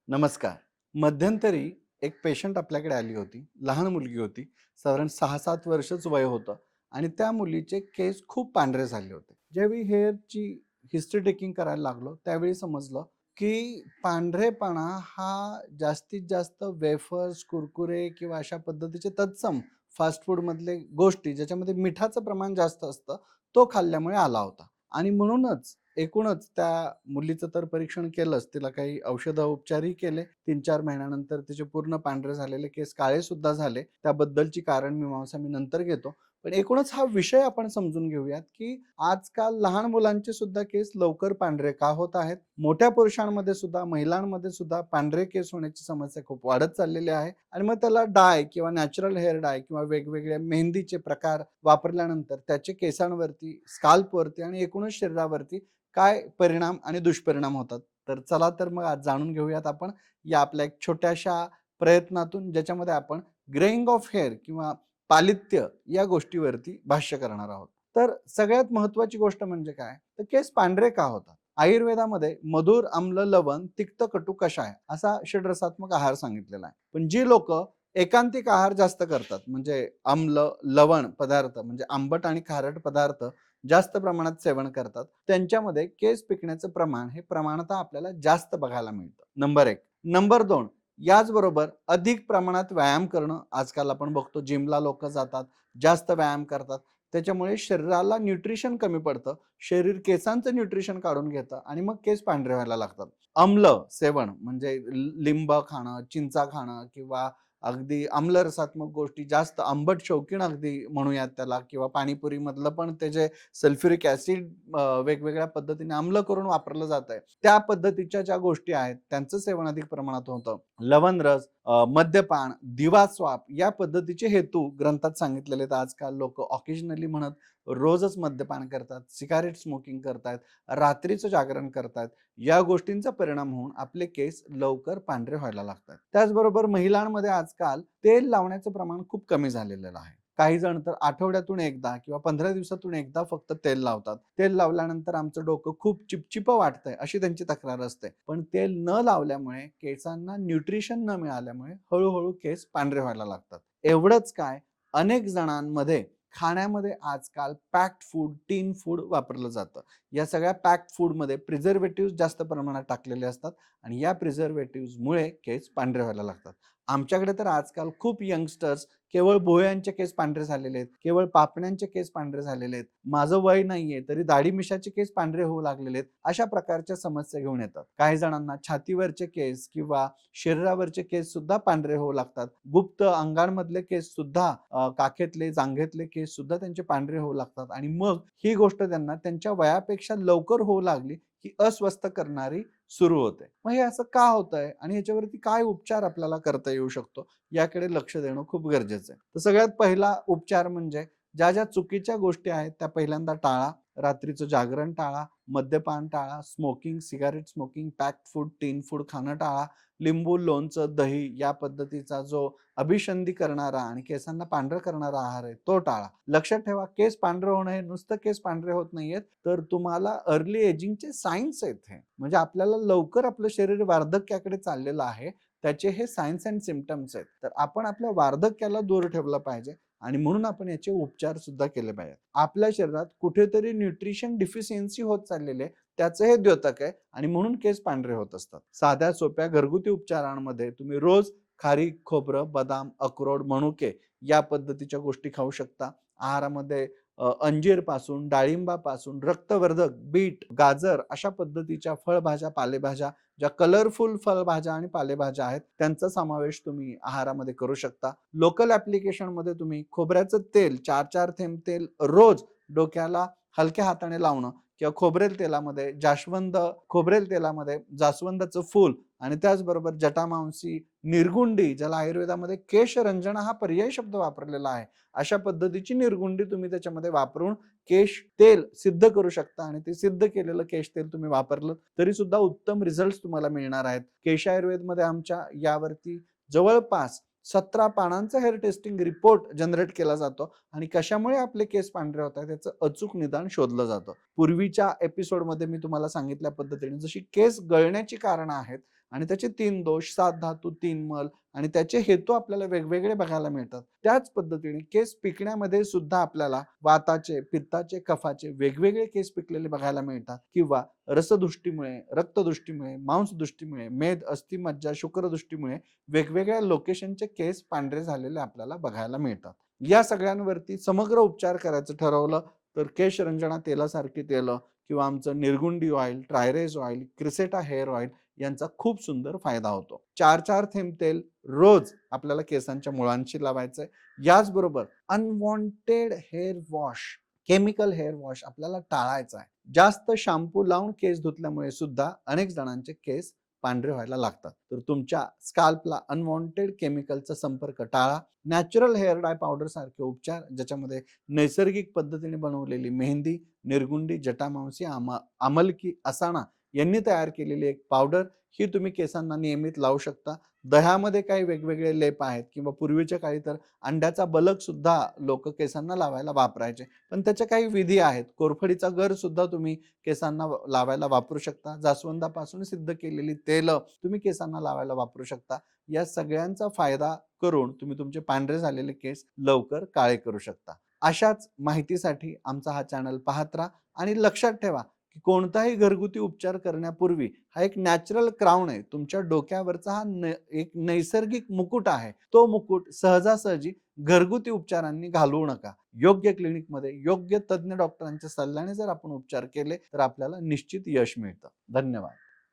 नमस्कार. मध्यंतरी एक पेशंट आपल्याकडे आली होती. लहान मुलगी होती. साधारण 6-7 वर्षच वय होतं आणि त्या मुलीचे केस खूप पांढरे झाले होते. ज्यावेळी हेअरची हिस्ट्री टेकिंग करायला लागलो, त्यावेळी समजलं, की पांढरेपणा हा जास्तीत जास्त वेफर्स, कुरकुरे किंवा अशा पद्धतीचे तत्सम फास्ट फूडमधले गोष्टी ज्याच्यामध्ये मिठाचं प्रमाण जास्त असतं, तो खाल्ल्यामुळे आला होता. आणि म्हणूनच एकूणच त्या मुलीचं तर परीक्षण केलंच. तिला काही औषध-उपचारही केले. 3-4 महिन्यानंतर तिचे पूर्ण पांढरे झालेले केस काळे सुद्धा झाले. त्याबद्दलची कारण मीमांसा मी नंतर घेतो. पण एकूणच हा विषय आपण समजून घेऊयात, की आजकाल लहान मुलांचे सुद्धा केस लवकर पांढरे का होत आहेत? मोठ्या पुरुषांमध्ये सुद्धा, महिलांमध्ये सुद्धा पांढरे केस होण्याची समस्या खूप वाढत चाललेली आहे आणि मग त्याला डाय किंवा नॅचरल हेअर डाय किंवा वेगवेगळ्या मेहंदीचे प्रकार वापरल्यानंतर त्याचे केसांवरती, स्काल्पवरती आणि एकूणच शरीरावरती काय परिणाम आणि दुष्परिणाम होतात. तर चला तर मग आज जाणून घेऊयात आपण या आपल्या एक छोट्याशा प्रयत्नातून, ज्याच्यामध्ये आपण ग्रेइंग ऑफ हेअर किंवा पालित्य या गोष्टीवरती भाष्य करणार आहोत. तर सगळ्यात महत्त्वाची गोष्ट म्हणजे काय? तर केस पांढरे का होतात? आयुर्वेदामध्ये मधुर, आम्ल, लवण, तिक्त, कटू, कषाय असा षड्रसात्मक आहार सांगितलेला आहे. पण जी लोकं एकांतिक आहार जास्त करतात, म्हणजे आम्ल, लवण पदार्थ म्हणजे आंबट आणि खारट पदार्थ जास्त प्रमाणात सेवन करतात, त्यांच्यामध्ये केस पिकण्याचं प्रमाण हे प्रमाणतः आपल्याला जास्त बघायला मिळतं. नंबर 1. नंबर 2, याचबरोबर अधिक प्रमाणात व्यायाम करणं. आजकाल आपण बघतो जिमला लोकं जातात, जास्त व्यायाम करतात. त्याच्यामुळे शरीराला न्यूट्रिशन कमी पडतं. शरीर केसांचं न्यूट्रिशन काढून घेतं आणि मग केस पांढरे व्हायला लागतात. आम्ल सेवन म्हणजे लिंब खाणं, चिंचा खाणं किंवा अगदी आम्लरसात्मक गोष्टी जास्त आंबट शौकीन अगदी म्हणूयात त्याला, किंवा पाणीपुरीमधलं पण ते जे सल्फ्युरिक ॲसिड वेगवेगळ्या पद्धतीने आम्ल करून वापरलं जातंय, त्या पद्धतीच्या ज्या गोष्टी आहेत त्यांचं सेवन अधिक प्रमाणात होतं. लवण रस, मद्यपान, दिवा स्वाप या पद्धतीचे हेतू ग्रंथात सांगितलेले आहेत. आजकाल लोकं ऑकेजनली म्हणत रोजच मद्यपान करतात, सिगारेट स्मोकिंग करतायत, रात्रीचं जागरण करतायत. या गोष्टींचा परिणाम होऊन आपले केस लवकर पांढरे व्हायला लागतात. त्याचबरोबर महिलांमध्ये आजकाल तेल लावण्याचं प्रमाण खूप कमी झालेलं आहे. काही जण तर आठवड्यातून एकदा किंवा 15 दिवसातून एकदा फक्त तेल लावतात. तेल लावल्यानंतर आमचं डोकं खूप चिपचिपं वाटतंय अशी त्यांची तक्रार असते. पण तेल न लावल्यामुळे, केसांना न्यूट्रिशन न मिळाल्यामुळे हळू केस पांढरे व्हायला लागतात. एवढंच काय, अनेक जणांमध्ये खाण्यामध्ये आजकाल पॅक्ड फूड, टीन फूड वापरलं जातं. या सगळ्या पॅक्ड फूडमध्ये प्रिझर्व्हेटिव्हज जास्त प्रमाणात टाकलेले असतात आणि या प्रिझर्व्हेटिव्हजमुळे केस पांढरे व्हायला लागतात. आमच्याकडे तर आजकाल खूप यंगस्टर्स केवळ भुवयांचे केस पांढरे झालेले आहेत, केवळ पापण्यांचे केस पांढरे झालेले आहेत. माझं वय नाहीये तरी दाढी मिशाचे केस पांढरे होऊ लागलेले आहेत. अशा प्रकारच्या समस्या घेऊन येतात. काही जणांना छातीवरचे केस किंवा शरीरावरचे केस सुद्धा पांढरे होऊ लागतात. गुप्त अंगांमधले केस सुद्धा, काखेतले, जांघेतले केस सुद्धा त्यांचे पांढरे होऊ लागतात आणि मग ही गोष्ट त्यांना त्यांच्या वयापेक्षा लवकर होऊ लागली की अस्वस्थ करणारी सुरू होते. मग हे असं का होतंय आणि याच्यावरती काय उपचार आपल्याला करता येऊ शकतो, याकडे लक्ष देणं खूप गरजेचं आहे. तर सगळ्यात पहिला उपचार म्हणजे ज्या चुकीच्या गोष्टी आहेत त्या पहिल्यांदा टाळा. रात्रीचं जागरण टाळा, मद्यपान टाळा, smoking, cigarette smoking, packed food, tin food खाणं टाळा. लिंबू, लोणचं, दही या पद्धतीचा जो अभिसंधी करणारा आणि केसांना पांढरं करणारा आहार आहे तो टाळा. लक्षात ठेवा, केस पांढरं होणं हे नुसतं केस पांढरे होत नाहीयेत, तर तुम्हाला अर्ली एजिंगचे सायन्स आहेत हे. म्हणजे आपल्याला लवकर आपलं शरीर वार्धक्याकडे चाललेलं आहे, त्याचे हे सायन्स अँड सिम्प्टम्स आहेत. तर आपण आपल्या वार्धक्याला दूर ठेवलं पाहिजे आणि म्हणून आपण याचे उपचार सुद्धा केले पाहिजेत. आपल्या शरीरात कुठेतरी न्यूट्रिशन डिफिशियन्सी होत चाललेली आहे, त्याचं हे द्योतक आहे आणि म्हणून केस पांढरे होत असतात. साध्या सोप्या घरगुती उपचारांमध्ये तुम्ही रोज खारीक, खोबरं, बदाम, अक्रोड, मनुके या पद्धतीच्या गोष्टी खाऊ शकता. आहारामध्ये अंजीरपासून, डाळिंबापासून, रक्तवर्धक, बीट, गाजर अशा पद्धतीच्या फळभाज्या, पालेभाज्या, ज्या कलरफुल फळभाज्या आणि पालेभाज्या आहेत त्यांचा समावेश तुम्ही आहारामध्ये करू शकता. लोकल ॲप्लिकेशनमध्ये तुम्ही खोबऱ्याचं तेल 4-4 थेंब तेल रोज डोक्याला हलक्या हाताने लावणं किंवा खोबरेल तेलामध्ये जास्वंदाचं फूल आणि त्याचबरोबर जटामांसी, निरगुंडी, ज्याला आयुर्वेदामध्ये केशरंजना हा पर्यायी शब्द वापरलेला आहे, अशा पद्धतीची निरगुंडी तुम्ही त्याच्यामध्ये वापरून केश तेल सिद्ध करू शकता आणि ते सिद्ध केलेलं केश तेल तुम्ही वापरलं तरी सुद्धा उत्तम रिझल्ट्स तुम्हाला मिळणार आहेत. केश आयुर्वेदमध्ये आमच्या यावरती जवळपास 17 पानांचा हेअर टेस्टिंग रिपोर्ट जनरेट केला जातो आणि कशामुळे आपले केस पांढरे होत आहेत याचं अचूक निदान शोधलं जातं. पूर्वीच्या एपिसोडमध्ये मी तुम्हाला सांगितल्या पद्धतीने जशी केस गळण्याची कारणं आहेत, आणि त्याचे 3 दोष, 7 धातू, 3 मल आणि त्याचे हेतू आपल्याला वेगवेगळे बघायला मिळतात. त्याच पद्धतीने केस पिकण्यामध्ये सुद्धा आपल्याला वाताचे, पित्ताचे, कफाचे वेगवेगळे केस पिकलेले बघायला मिळतात किंवा रसदृष्टीमुळे, रक्तदृष्टीमुळे, मांसदृष्टीमुळे, मेद, अस्थि, मज्जा, शुक्रदृष्टीमुळे वेगवेगळ्या लोकेशनचे केस पांढरे झालेले आपल्याला बघायला मिळतात. या सगळ्यांवरती समग्र उपचार करायचं ठरवलं तर केशरंजना तेलासारखी तेलं किंवा आमचं निर्गुंडी ऑइल, ट्रायरेज ऑइल, क्रिसेटा हेअर ऑइल यांचा खूप सुंदर फायदा होतो. 4-4 थेंब तेल रोज आपल्याला केसांच्या मुळांशी लावायचंय. याचबरोबर unwanted hair wash, chemical hair wash आपल्याला टाळायचा आहे. जास्त शॅम्पू लावून केस धुतल्यामुळे सुद्धा अनेक जणांचे केस पांढरे व्हायला लागतात. तर तुमच्या स्काल्पला अनवॉन्टेड केमिकलचा संपर्क टाळा. नॅचरल हेअर डाय पावडर सारखे उपचार ज्याच्यामध्ये नैसर्गिक पद्धतीने बनवलेली मेहंदी, निर्गुंडी, जटामांसी, आमलकी, असाणा यांनी तयार केलेली एक पावडर ही तुम्ही केसांना नियमित लावू शकता. दह्यामध्ये काही वेगवेगळे लेप आहेत किंवा पूर्वीच्या काळी तर अंड्याचा बलक सुद्धा लोक केसांना लावायला वापरायचे. पण त्याच्या काही विधी आहेत. कोरफडीचा गर सुद्धा तुम्ही केसांना लावायला वापरू शकता. जास्वंदापासून सिद्ध केलेली तेल तुम्ही केसांना लावायला वापरू शकता. या सगळ्यांचा फायदा करून तुम्ही तुमचे पांढरे झालेले केस लवकर काळे करू शकता. अशाच माहितीसाठी आमचा हा चॅनल पाहत राहा आणि लक्षात ठेवा की कोणताही घरगुती उपचार करण्यापूर्वी हा एक नॅचरल क्राउन आहे. तुमच्या डोक्यावरचा हा एक नैसर्गिक मुकुट आहे. तो मुकुट सहजासहजी घरगुती उपचारांनी घालवू नका. योग्य क्लिनिकमध्ये योग्य तज्ञ डॉक्टरांच्या सल्ल्याने जर आपण उपचार केले तर आपल्याला निश्चित यश मिळतं. धन्यवाद.